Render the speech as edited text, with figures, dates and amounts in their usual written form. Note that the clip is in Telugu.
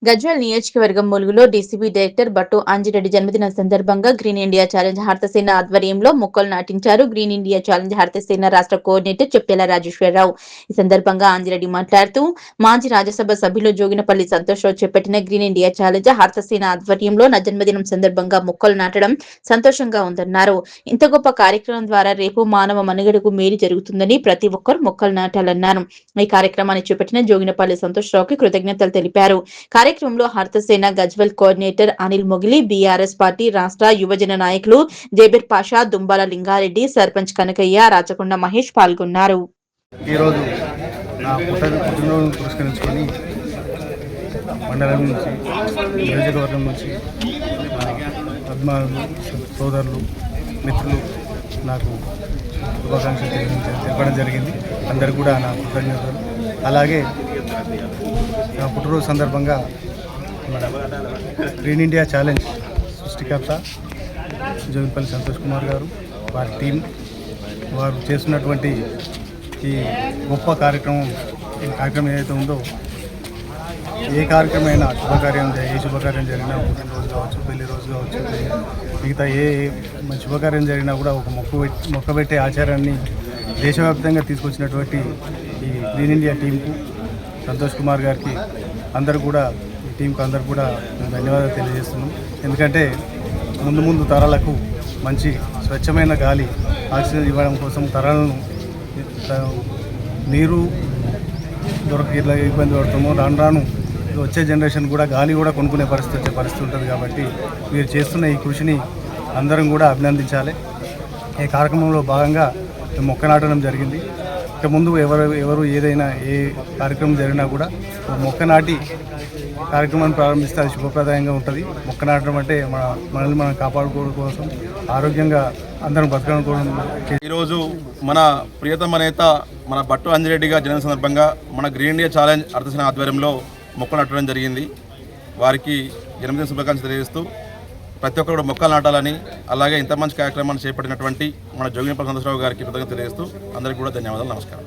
గజ్వేల్ నియోజకవర్గం ములుగులో డీసీబీ డైరెక్టర్ బట్టు ఆంజిరెడ్డి జన్మదిన సందర్భంగా గ్రీన్ ఇండియా ఛాలెంజ్ హర్తసేన ఆధ్వర్యంలో మొక్కలు నాటించారు. గ్రీన్ ఇండియా ఛాలెంజ్ హర్తసేన రాష్ట్ర కోఆర్డినేటర్ చెప్పేల రాజేశ్వరరావు. ఈ సందర్భంగా ఆంజిరెడ్డి మాట్లాడుతూ మాజీ రాజ్యసభ సభ్యులు జోగినపల్లి సంతోష్రావు చేపట్టిన గ్రీన్ ఇండియా ఛాలెంజ్ హర్తసేన ఆధ్వర్యంలో నా జన్మదినం సందర్భంగా మొక్కలు నాటడం సంతోషంగా ఉందన్నారు. ఇంత గొప్ప కార్యక్రమం ద్వారా రేపు మానవ మనుగడకు మేలు జరుగుతుందని ప్రతి ఒక్కరూ మొక్కలు నాటాలన్నారు. ఈ కార్యక్రమాన్ని చేపట్టిన జోగినపల్లి సంతోష్రావుకి కృతజ్ఞతలు తెలిపారు. కార్యక్రమంలో హర్తసేన గజ్వెల్ కోఆర్డినేటర్ అనిల్ మొగిలి, బీఆర్ఎస్ పార్టీ రాష్ట్ర యువజన నాయకులు జేబిర్ పాషా, దుంబాల లింగారెడ్డి, సర్పంచ్ కనకయ్య, రాచకొండ మహేష్ పాల్గొన్నారు. ఈరోజు నా పుట్టినరోజును పురస్కరించుకొని మండలం నుంచి నియోజకవర్గం నుంచి అభిమానులు, సోదరులు, మిత్రులు నాకు శుభాకాంక్షలు తెలపడం జరిగింది. అందరు కూడా నా కృతజ్ఞతలు. అలాగే నా పుట్టినరోజు సందర్భంగా మన గ్రీన్ ఇండియా ఛాలెంజ్ సృష్టికర్త జోగిపల్లి సంతోష్ కుమార్ గారు, వారి టీం, వారు చేస్తున్నటువంటి ఈ గొప్ప కార్యక్రమం ఏదైతే ఉందో, ఏ కార్యక్రమం శుభకార్యం జరిగినా, పుట్టినరోజు కావచ్చు, పెళ్లి రోజు కావచ్చు, మిగతా ఏ శుభకార్యం జరిగినా కూడా ఒక మొక్క పెట్టే ఆచారాన్ని దేశవ్యాప్తంగా తీసుకొచ్చినటువంటి ఈ గ్రీన్ ఇండియా టీంకు, సంతోష్ కుమార్ గారికి, అందరూ కూడా ఈ టీంకు అందరూ కూడా ధన్యవాదాలు తెలియజేస్తున్నాం. ఎందుకంటే ముందు తరాలకు మంచి స్వచ్ఛమైన గాలి, ఆక్సిజన్ ఇవ్వడం కోసం తరాలను నీరు దొరక ఇట్లా ఇబ్బంది పడుతామో, రాను వచ్చే జనరేషన్ కూడా గాలి కూడా కొనుక్కునే పరిస్థితి ఉంటుంది. కాబట్టి మీరు చేస్తున్న ఈ కృషిని అందరం కూడా అభినందించాలి. ఈ కార్యక్రమంలో భాగంగా మొక్క నాటడం జరిగింది. ఇక ముందు ఎవరు ఏదైనా ఏ కార్యక్రమం జరిగినా కూడా మొక్క నాటి కార్యక్రమాన్ని ప్రారంభిస్తే అది శుభప్రదాయంగా ఉంటుంది. మొక్క నాటడం అంటే మనల్ని మనం కాపాడుకోవడం కోసం, ఆరోగ్యంగా అందరం బతకడం కోసం. ఈరోజు మన ప్రియతమ నేత మన బట్టు ఆంజిరెడ్డి గారి జన్మదిన సందర్భంగా మన గ్రీన్ ఇండియా ఛాలెంజ్ హర్తసేన ఆధ్వర్యంలో మొక్కలు నాటడం జరిగింది. వారికి జన్మదిన శుభాకాంక్షలు తెలియజేస్తూ ప్రతి ఒక్కరు మొక్కలు నాటాలని, అలాగే ఇంత మంచి కార్యక్రమాన్ని చేపట్టినటువంటి మన జోగినపల్లి సంతోషరావు గారికి కృతజ్ఞతలు తెలియజేస్తూ అందరికీ కూడా ధన్యవాదాలు. నమస్కారం.